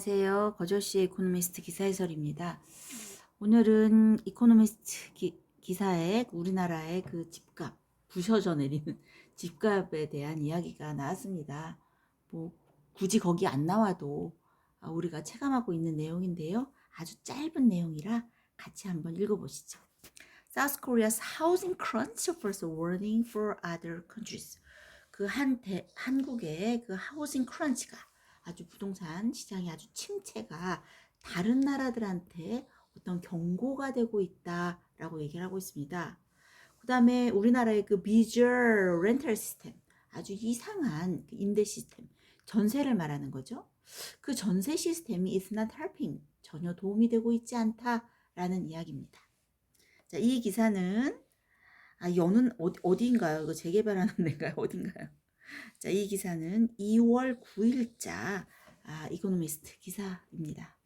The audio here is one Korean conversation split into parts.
안녕하세요. 거저씨의 이코노미스트 기사 해설입니다. 오늘은 이코노미스트 기사에 우리나라의 그 집값, 부셔져 내리는 집값에 대한 이야기가 나왔습니다. 뭐 굳이 거기 안 나와도 우리가 체감하고 있는 내용인데요. 아주 짧은 내용이라 같이 한번 읽어보시죠. South Korea's housing crunch offers a warning for other countries. 한국의 그 하우싱 크런치가 아주 부동산 시장의 아주 침체가 다른 나라들한테 어떤 경고가 되고 있다라고 얘기를 하고 있습니다. 그 다음에 우리나라의 그 비주얼 렌탈 시스템, 아주 이상한 그 임대 시스템, 전세를 말하는 거죠. 그 전세 시스템이 is not helping, 전혀 도움이 되고 있지 않다라는 이야기입니다. 자, 이 기사는 여는 어디인가요? 이거 재개발하는 데인가요? 어딘가요? 자, 이 기사는 2월 9일자 이코노미스트 기사입니다.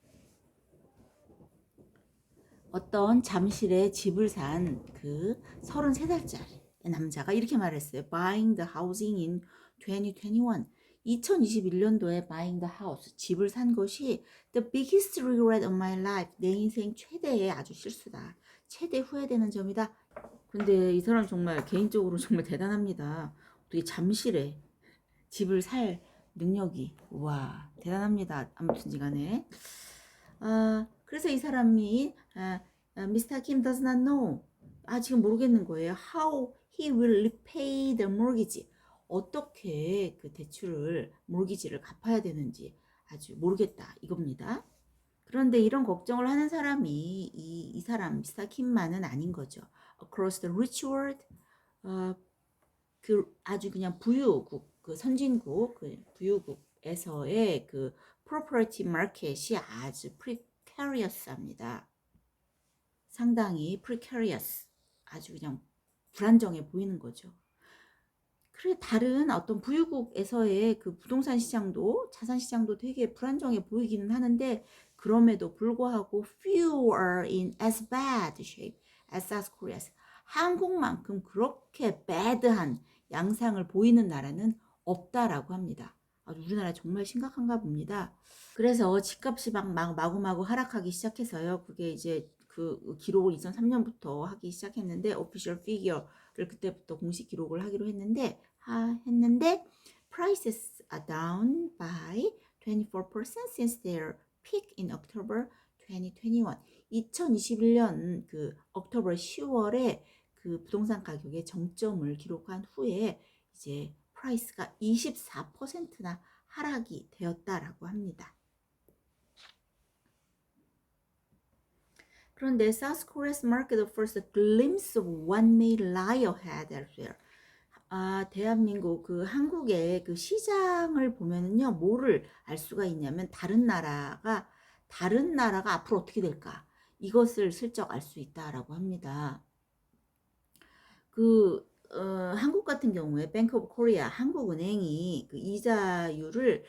어떤 잠실에 집을 산 그 33살짜리 남자가 이렇게 말했어요. Buying the housing in 2021. 2021년도에 buying the house, 집을 산 것이 the biggest regret of my life. 내 인생 최대의 아주 실수다. 최대 후회되는 점이다. 근데 이 사람 정말 개인적으로 정말 대단합니다. 어떻게 잠실에 집을 살 능력이, 와, 대단합니다. 아무튼 간에 그래서 이 사람이 Mr. Kim does not know, 지금 모르겠는 거예요. How he will repay the mortgage. 어떻게 그 대출을, mortgage를 갚아야 되는지 아주 모르겠다 이겁니다. 그런데 이런 걱정을 하는 사람이 이 사람 미스터 킴만은 아닌 거죠. Across the rich world, 그 아주 그냥 부유국, 그 선진국, 그 부유국에서의 그 property market이 아주 precarious합니다. 상당히 precarious, 아주 그냥 불안정해 보이는 거죠. 그래, 다른 어떤 부유국에서의 그 부동산 시장도, 자산 시장도 되게 불안정해 보이기는 하는데, 그럼에도 불구하고 few are in as bad shape as South Korea. 한국만큼 그렇게 bad한 양상을 보이는 나라는 없다라고 합니다. 우리나라 정말 심각한가 봅니다. 그래서 집값이 마구마구 하락하기 시작해서요. 그게 이제 그 기록을 2003년부터 하기 시작했는데, 오피셜 피규어를 그때부터 공식 기록을 하기로 했는데 prices are down by 24% since their peak in October 2021. 2021년 그 옥토버 10월에 그 부동산 가격의 정점을 기록한 후에 이제 프라이스가 24%나 하락이 되었다라고 합니다. 그런데 South Korea's market offers a glimpse of what may lie ahead elsewhere. 대한민국 그 한국의 그 시장을 보면은요, 뭐를 알 수가 있냐면 다른 나라가 앞으로 어떻게 될까, 이것을 슬쩍 알 수 있다라고 합니다. 한국 같은 경우에 뱅크 오브 코리아, 한국은행이 그 이자율을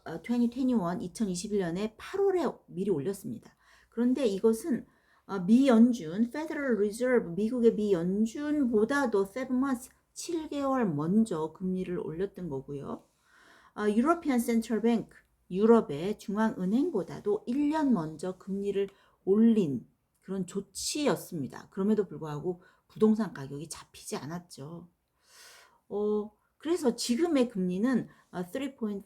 2021년에 8월에 미리 올렸습니다. 그런데 이것은 미연준, Federal Reserve, 미국의 미연준보다도 7 months, 7개월 먼저 금리를 올렸던 거고요. European Central Bank, 유럽의 중앙은행보다도 1년 먼저 금리를 올린 그런 조치였습니다. 그럼에도 불구하고 부동산 가격이 잡히지 않았죠. 그래서 지금의 금리는 3.5%,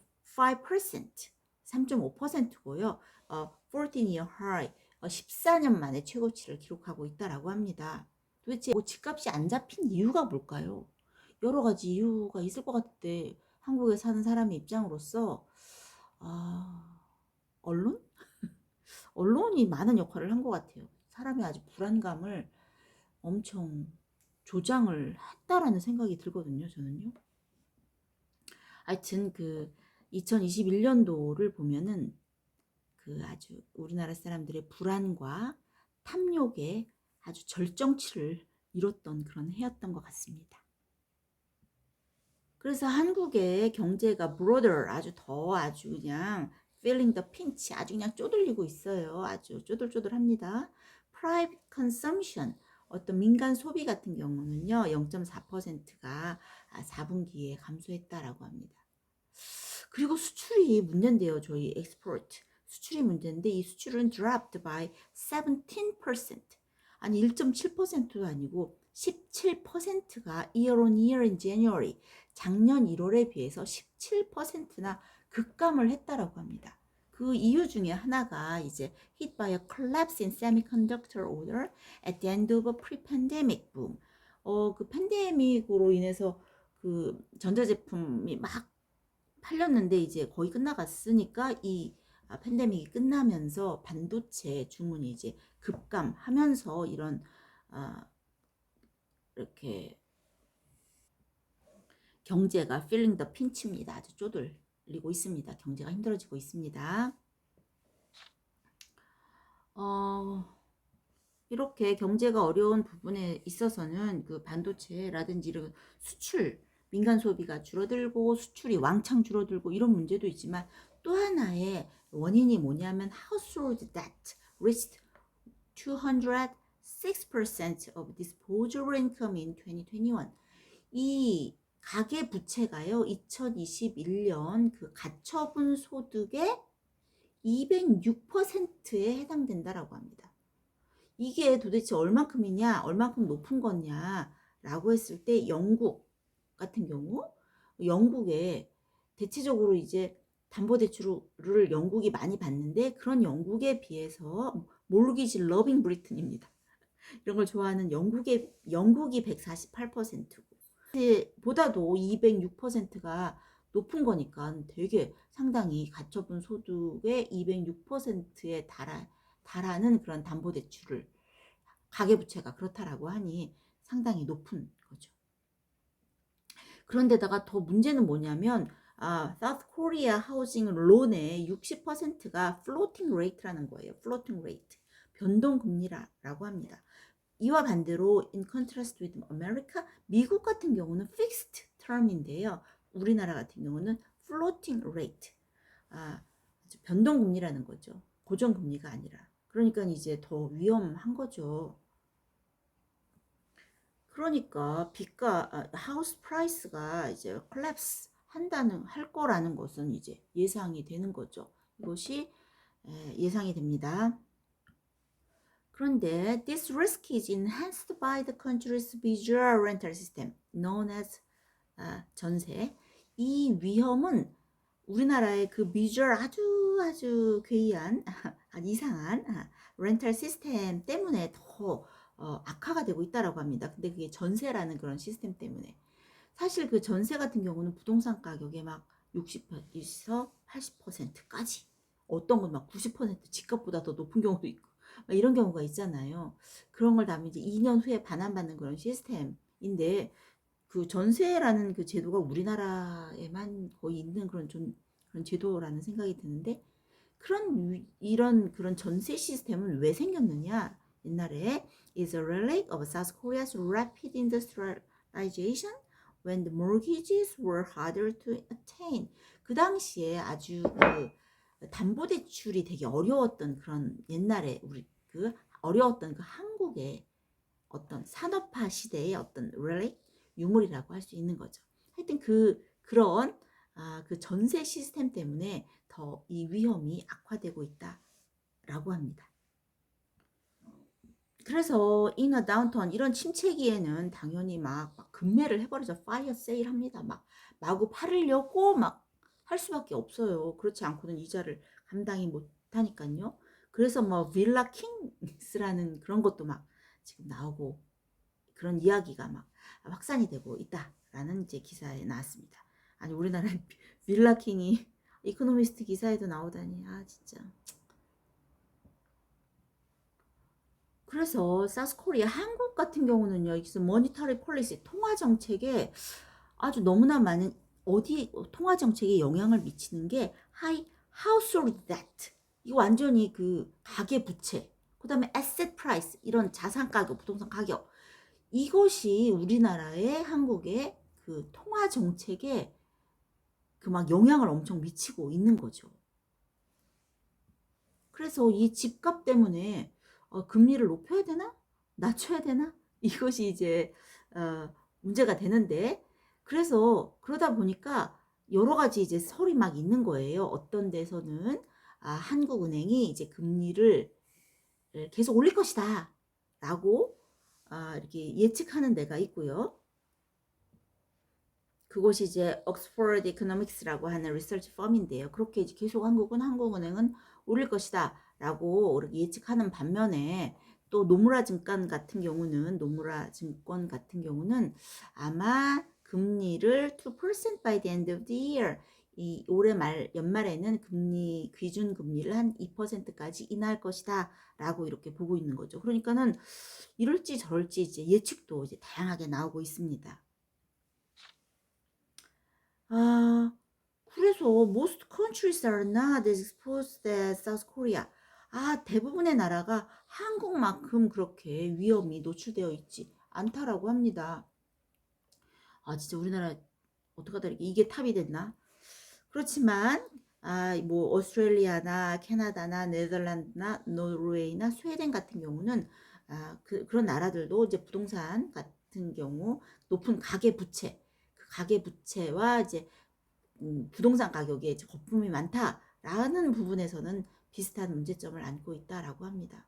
3.5%고요. 14-year high, 14년 만에 최고치를 기록하고 있다라고 합니다. 도대체 집값이 안 잡힌 이유가 뭘까요? 여러 가지 이유가 있을 것 같은데, 한국에 사는 사람의 입장으로서 언론? 언론이 많은 역할을 한 것 같아요. 사람의 아주 불안감을 엄청 조장을 했다라는 생각이 들거든요, 저는요. 하여튼 그 2021년도를 보면은 그 아주 우리나라 사람들의 불안과 탐욕의 아주 절정치를 이뤘던 그런 해였던 것 같습니다. 그래서 한국의 경제가 broader, 아주 그냥 feeling the pinch, 아주 그냥 쪼들리고 있어요. 아주 쪼들쪼들합니다. private consumption, 어떤 민간 소비 같은 경우는요, 0.4%가 4분기에 감소했다라고 합니다. 그리고 수출이 문제인데요. 저희 엑스포트 수출이 문제인데 이 수출은 dropped by 17%. 아니 1.7%도 아니고 17%가 year on year in January. 작년 1월에 비해서 17%나 급감을 했다라고 합니다. 그 이유 중에 하나가 이제 hit by a collapse in semiconductor order at the end of a pre-pandemic boom. 그 팬데믹으로 인해서 그 전자제품이 막 팔렸는데 이제 거의 끝나갔으니까 이 팬데믹이 끝나면서 반도체 주문이 이제 급감하면서 이런 아, 이렇게 경제가 feeling the pinch입니다. 아주 쪼들리고 있습니다. 경제가 힘들어지고 있습니다. 이렇게 경제가 어려운 부분에 있어서는 그 반도체라든지 이런 수출, 민간 소비가 줄어들고 수출이 왕창 줄어들고 이런 문제도 있지만 또 하나의 원인이 뭐냐면 household debt reached 206% of disposable income in 2021. 이 가계 부채가요, 2021년 그 가처분 소득의 206%에 해당된다라고 합니다. 이게 도대체 얼만큼이냐, 얼만큼 높은 거냐 라고 했을 때 영국 같은 경우, 영국에 대체적으로 이제 담보대출을 영국이 많이 받는데 그런 영국에 비해서 몰기지 러빙 브리튼입니다. 이런 걸 좋아하는 영국이 148%고 보다도 206%가 높은 거니까 되게 상당히 가처분 소득의 206%에 달하는 그런 담보대출을 가계부채가 그렇다라고 하니 상당히 높은 거죠. 그런데다가 더 문제는 뭐냐면 South Korea 하우징 론의 60%가 플로팅 레이트라는 거예요. 플로팅 레이트. 변동금리라고 합니다. 이와 반대로 in contrast with America, 미국 같은 경우는 fixed term인데요. 우리나라 같은 경우는 floating rate, 변동금리라는 거죠. 고정금리가 아니라. 그러니까 이제 더 위험한 거죠. 그러니까 하우스 프라이스가 이제 콜랩스 할 거라는 것은 이제 예상이 되는 거죠. 이것이 예상이 됩니다. 그런데 this risk is enhanced by the country's visual rental system known as 전세. 이 위험은 우리나라의 그 비주얼 아주 괴이한 이상한 렌탈 시스템 때문에 더 악화가 되고 있다라고 합니다. 근데 그게 전세라는 그런 시스템 때문에 사실 그 전세 같은 경우는 부동산 가격의 막 60에서 80%까지 어떤 건 막 90% 집값보다 더 높은 경우도 있고 이런 경우가 있잖아요. 그런 걸 다음에 이제 2년 후에 반환받는 그런 시스템인데 그 전세라는 그 제도가 우리나라에만 거의 있는 그런 제도라는 생각이 드는데 이런 그런 전세 시스템은 왜 생겼느냐? 옛날에 is a relic of South Korea's rapid industrialization when the mortgages were harder to attain. 그 당시에 아주 그 담보대출이 되게 어려웠던 그런 옛날에 우리 그 어려웠던 그 한국의 어떤 산업화 시대의 어떤 relic 유물이라고 할 수 있는 거죠. 하여튼 그런 그 전세 시스템 때문에 더 이 위험이 악화되고 있다라고 합니다. 그래서 in a downturn 이런 침체기에는 당연히 막 급매를 해버리죠. fire sale 합니다. 막 마구 팔으려고 막 할 수밖에 없어요. 그렇지 않고는 이자를 감당이 못하니까요. 그래서 뭐 빌라 킹스라는 그런 것도 막 지금 나오고 그런 이야기가 막 확산이 되고 있다라는 이제 기사에 나왔습니다. 아니 우리나라 빌라킹이 이코노미스트 기사에도 나오다니 진짜. 그래서 사우스코리아 한국 같은 경우는요. 여기서 머니터리 폴리시 통화 정책에 아주 너무나 많은 통화 정책에 영향을 미치는 게 하우스홀드 데트. 이거 완전히 그 가계 부채. 그다음에 에셋 프라이스 이런 자산 가격, 부동산 가격. 이것이 우리나라의 한국의 그 통화 정책에 그 막 영향을 엄청 미치고 있는 거죠. 그래서 이 집값 때문에 금리를 높여야 되나? 낮춰야 되나? 이것이 이제 문제가 되는데 그래서 그러다 보니까 여러 가지 이제 설이 막 있는 거예요. 어떤 데서는 한국은행이 이제 금리를 계속 올릴 것이다 라고 이렇게 예측하는 데가 있고요. 그것이 이제 옥스퍼드 이코노믹스라고 하는 리서치 펌인데요. 그렇게 이제 계속 한국은행은 오를 것이다 라고 예측하는 반면에 또 노무라 증권 같은 경우는 아마 금리를 2% by the end of the year, 이 올해 연말에는 기준 금리를 한 2%까지 인하할 것이다 라고 이렇게 보고 있는 거죠. 그러니까는 이럴지 저럴지 이제 예측도 이제 다양하게 나오고 있습니다. 그래서 most countries are not as exposed as South Korea. 대부분의 나라가 한국만큼 그렇게 위험이 노출되어 있지 않다라고 합니다. 진짜 우리나라 어떡하다 이게 탑이 됐나? 그렇지만 뭐 오스트레일리아나 캐나다나 네덜란드나 노르웨이나 스웨덴 같은 경우는 그런 나라들도 이제 부동산 같은 경우 높은 가계 부채, 그 가계 부채와 이제 부동산 가격에 이제 거품이 많다라는 부분에서는 비슷한 문제점을 안고 있다라고 합니다.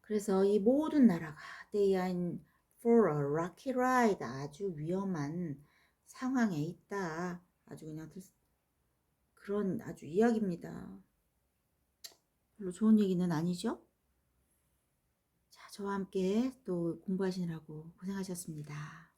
그래서 이 모든 나라가 they are in for a rocky ride, 아주 위험한 상황에 있다. 아주 그냥 그런 아주 이야기입니다. 별로 좋은 얘기는 아니죠? 자, 저와 함께 또 공부하시느라고 고생하셨습니다.